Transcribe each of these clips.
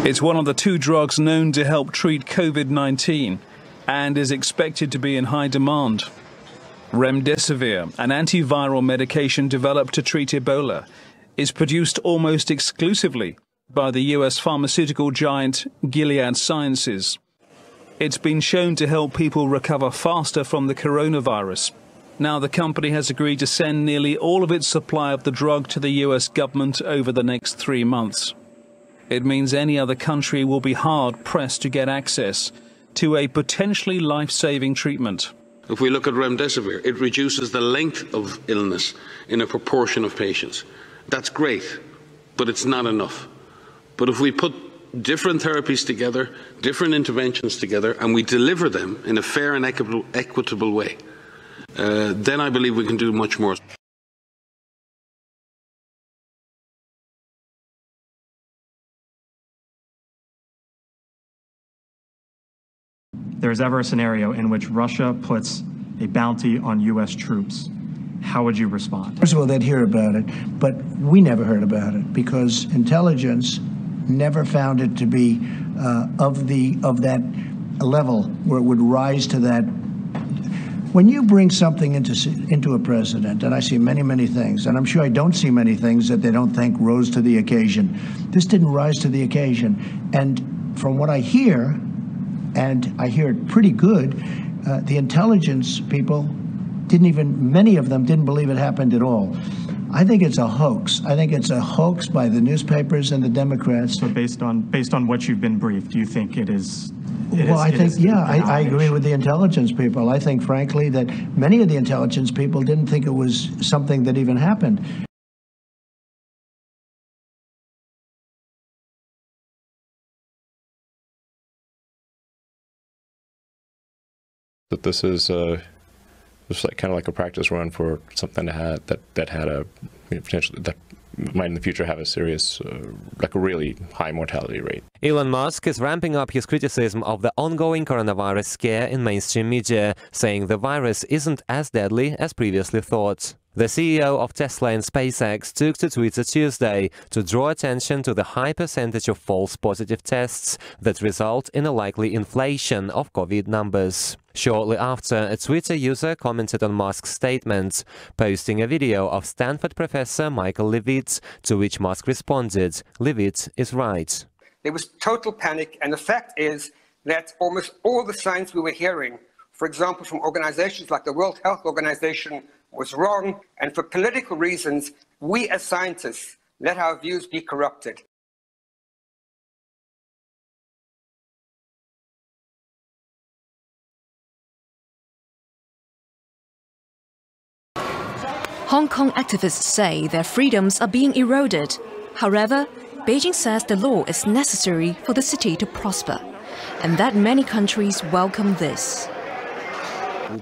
It's one of the two drugs known to help treat Covid-19 and is expected to be in high demand. Remdesivir, an antiviral medication developed to treat Ebola, is produced almost exclusively by the US pharmaceutical giant Gilead Sciences. It's been shown to help people recover faster from the coronavirus. Now the company has agreed to send nearly all of its supply of the drug to the US government over the next 3 months. It means any other country will be hard-pressed to get access to a potentially life-saving treatment. If we look at remdesivir, it reduces the length of illness in a proportion of patients. That's great, but it's not enough. But if we put different therapies together, different interventions together, and we deliver them in a fair and equitable way, then I believe we can do much more. There is ever a scenario in which Russia puts a bounty on U.S. troops, how would you respond? First of all, they'd hear about it, but we never heard about it because intelligence never found it to be of that level where it would rise to that. When you bring something into a president, and I see many, many things, and I'm sure I don't see many things that they don't think rose to the occasion. This didn't rise to the occasion. And from what I hear, and I hear it pretty good, the intelligence people many of them didn't believe it happened at all. I think it's a hoax. I think it's a hoax by the newspapers and the Democrats. So based on what you've been briefed, do you think it is? I agree with the intelligence people. I think, frankly, that many of the intelligence people didn't think it was something that even happened. That this is just like kind of like a practice run for something that had a potentially that might in the future have a serious, like a really high mortality rate. Elon Musk is ramping up his criticism of the ongoing coronavirus scare in mainstream media, saying the virus isn't as deadly as previously thought. The CEO of Tesla and SpaceX took to Twitter Tuesday to draw attention to the high percentage of false positive tests that result in a likely inflation of COVID numbers. Shortly after, a Twitter user commented on Musk's statement, posting a video of Stanford professor Michael Levitt, to which Musk responded, "Levitt is right." There was total panic, and the fact is that almost all the signs we were hearing, for example, from organizations like the World Health Organization, was wrong, and for political reasons, we as scientists let our views be corrupted. Hong Kong activists say their freedoms are being eroded. However, Beijing says the law is necessary for the city to prosper, and that many countries welcome this.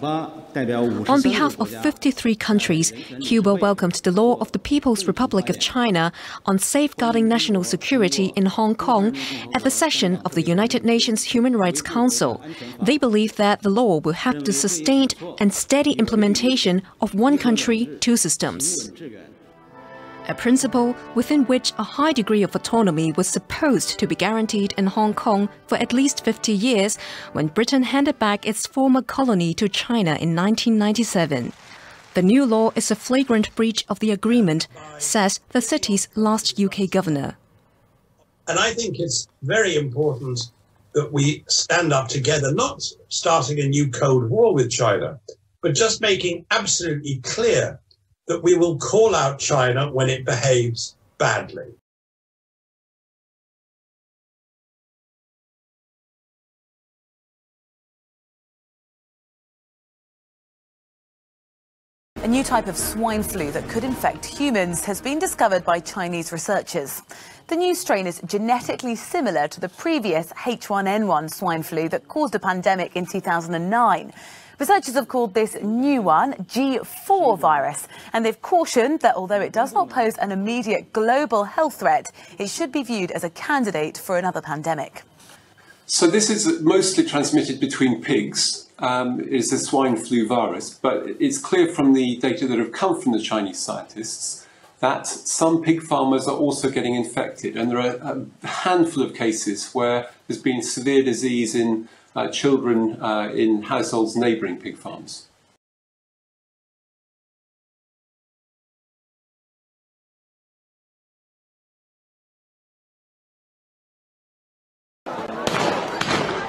On behalf of 53 countries, Cuba welcomed the law of the People's Republic of China on safeguarding national security in Hong Kong at the session of the United Nations Human Rights Council. They believe that the law will have the sustained and steady implementation of one country, two systems. A principle within which a high degree of autonomy was supposed to be guaranteed in Hong Kong for at least 50 years when Britain handed back its former colony to China in 1997. The new law is a flagrant breach of the agreement, says the city's last UK governor. And I think it's very important that we stand up together, not starting a new Cold War with China, but just making absolutely clear that we will call out China when it behaves badly. A new type of swine flu that could infect humans has been discovered by Chinese researchers. The new strain is genetically similar to the previous H1N1 swine flu that caused a pandemic in 2009. Researchers have called this new one G4 virus, and they've cautioned that although it does not pose an immediate global health threat, it should be viewed as a candidate for another pandemic. So this is mostly transmitted between pigs. It's a swine flu virus, but it's clear from the data that have come from the Chinese scientists that some pig farmers are also getting infected, and there are a handful of cases where there's been severe disease in children in households neighbouring pig farms.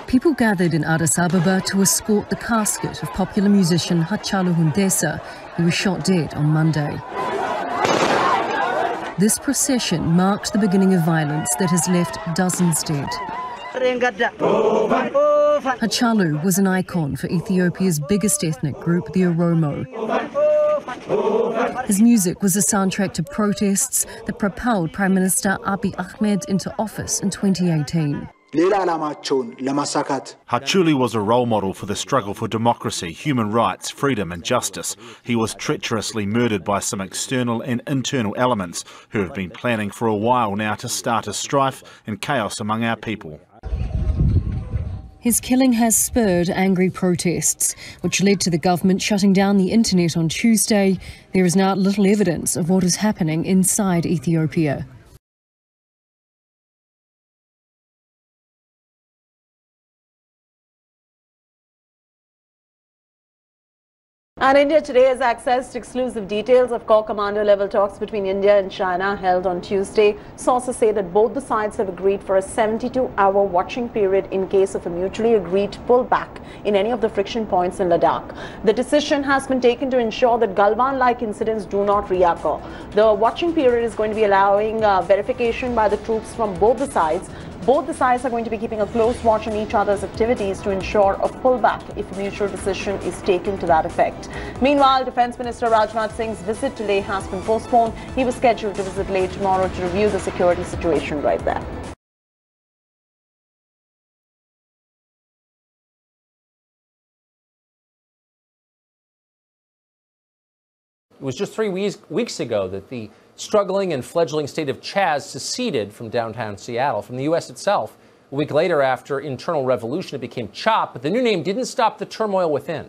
People gathered in Addis Ababa to escort the casket of popular musician Hachalu Hundessa, who was shot dead on Monday. This procession marked the beginning of violence that has left dozens dead. Hachalu was an icon for Ethiopia's biggest ethnic group, the Oromo. His music was a soundtrack to protests that propelled Prime Minister Abiy Ahmed into office in 2018. Hachalu was a role model for the struggle for democracy, human rights, freedom and justice. He was treacherously murdered by some external and internal elements who have been planning for a while now to start a strife and chaos among our people. His killing has spurred angry protests, which led to the government shutting down the internet on Tuesday. There is now little evidence of what is happening inside Ethiopia. And India today has accessed exclusive details of core commander level talks between India and China held on Tuesday. Sources say that both the sides have agreed for a 72-hour watching period in case of a mutually agreed pullback in any of the friction points in Ladakh. The decision has been taken to ensure that Galwan-like incidents do not reoccur. The watching period is going to be allowing verification by the troops from both the sides. Both the sides are going to be keeping a close watch on each other's activities to ensure a pullback if a mutual decision is taken to that effect. Meanwhile, Defence Minister Rajnath Singh's visit to Leh has been postponed. He was scheduled to visit Leh tomorrow to review the security situation right there. It was just 3 weeks ago that the struggling and fledgling state of Chaz seceded from downtown Seattle, from the U.S. itself. A week later, after internal revolution, it became CHOP, but the new name didn't stop the turmoil within.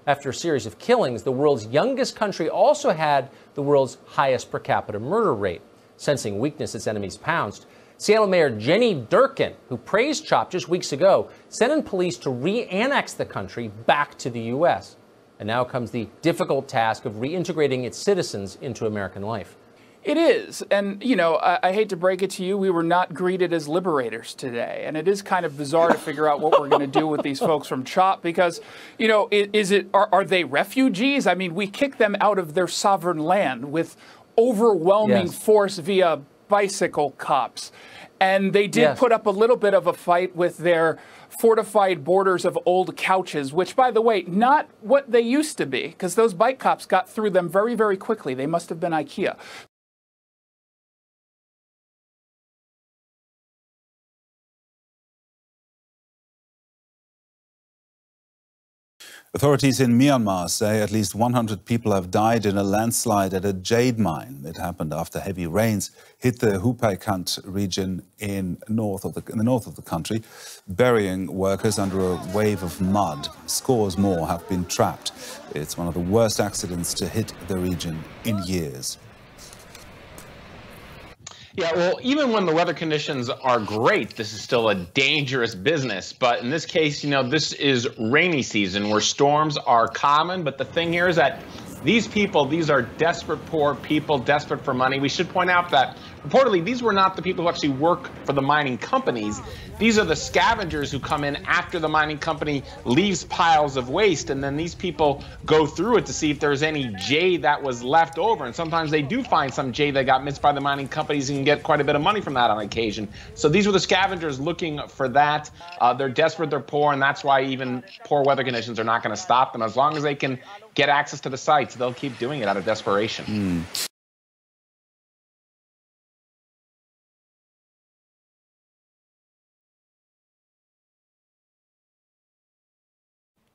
After a series of killings, the world's youngest country also had the world's highest per capita murder rate. Sensing weakness, its enemies pounced. Seattle Mayor Jenny Durkin, who praised CHOP just weeks ago, sent in police to re-annex the country back to the U.S. And now comes the difficult task of reintegrating its citizens into American life. It is. And, you know, I hate to break it to you, we were not greeted as liberators today. And it is kind of bizarre to figure out what we're going to do with these folks from CHOP because, you know, are they refugees? I mean, we kick them out of their sovereign land with overwhelming force via bicycle cops. And they did put up a little bit of a fight with their fortified borders of old couches, which, by the way, not what they used to be, because those bike cops got through them very, very quickly. They must have been IKEA. Authorities in Myanmar say at least 100 people have died in a landslide at a jade mine. It happened after heavy rains hit the Hupaikant region in the north of the country, burying workers under a wave of mud. Scores more have been trapped. It's one of the worst accidents to hit the region in years. Yeah, well, even when the weather conditions are great, this is still a dangerous business. But in this case, you know, this is rainy season where storms are common. But the thing here is that these people, these are desperate, poor people, desperate for money. We should point out that reportedly, these were not the people who actually work for the mining companies. These are the scavengers who come in after the mining company leaves piles of waste. And then these people go through it to see if there's any jade that was left over. And sometimes they do find some jade that got missed by the mining companies and get quite a bit of money from that on occasion. So these were the scavengers looking for that. They're desperate, they're poor, and that's why even poor weather conditions are not going to stop them. As long as they can get access to the sites, they'll keep doing it out of desperation.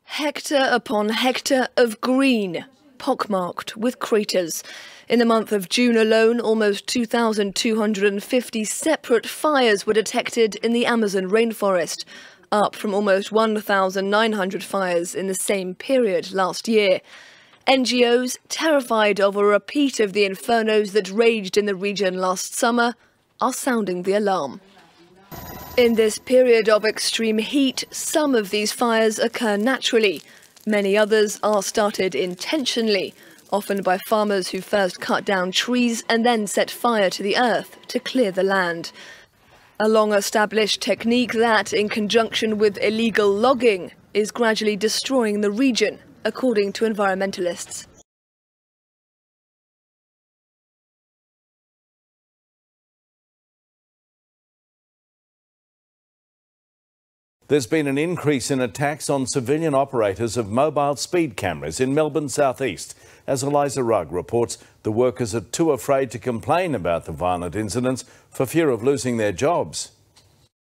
Hectare upon hectare of green, pockmarked with craters. In the month of June alone, almost 2,250 separate fires were detected in the Amazon rainforest, up from almost 1,900 fires in the same period last year. NGOs, terrified of a repeat of the infernos that raged in the region last summer, are sounding the alarm. In this period of extreme heat, some of these fires occur naturally. Many others are started intentionally, often by farmers who first cut down trees and then set fire to the earth to clear the land. A long-established technique that, in conjunction with illegal logging, is gradually destroying the region, according to environmentalists. There's been an increase in attacks on civilian operators of mobile speed cameras in Melbourne's southeast. As Eliza Rugg reports, the workers are too afraid to complain about the violent incidents for fear of losing their jobs.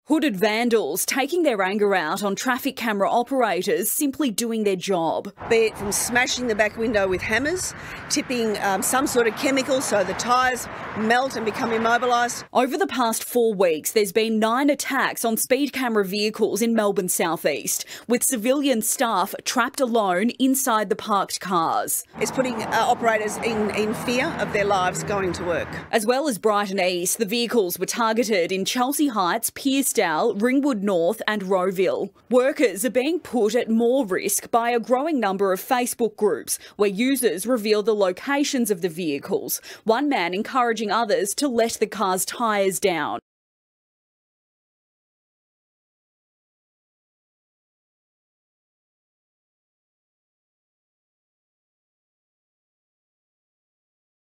Hooded vandals taking their anger out on traffic camera operators simply doing their job. Be it from smashing the back window with hammers, tipping some sort of chemical so the tyres melt and become immobilised. Over the past 4 weeks, there's been 9 attacks on speed camera vehicles in Melbourne's southeast, with civilian staff trapped alone inside the parked cars. It's putting operators in fear of their lives going to work. As well as Brighton East, the vehicles were targeted in Chelsea Heights, Pearcedale, Ringwood North and Rowville. Workers are being put at more risk by a growing number of Facebook groups where users reveal the locations of the vehicles, one man encouraging others to let the car's tyres down.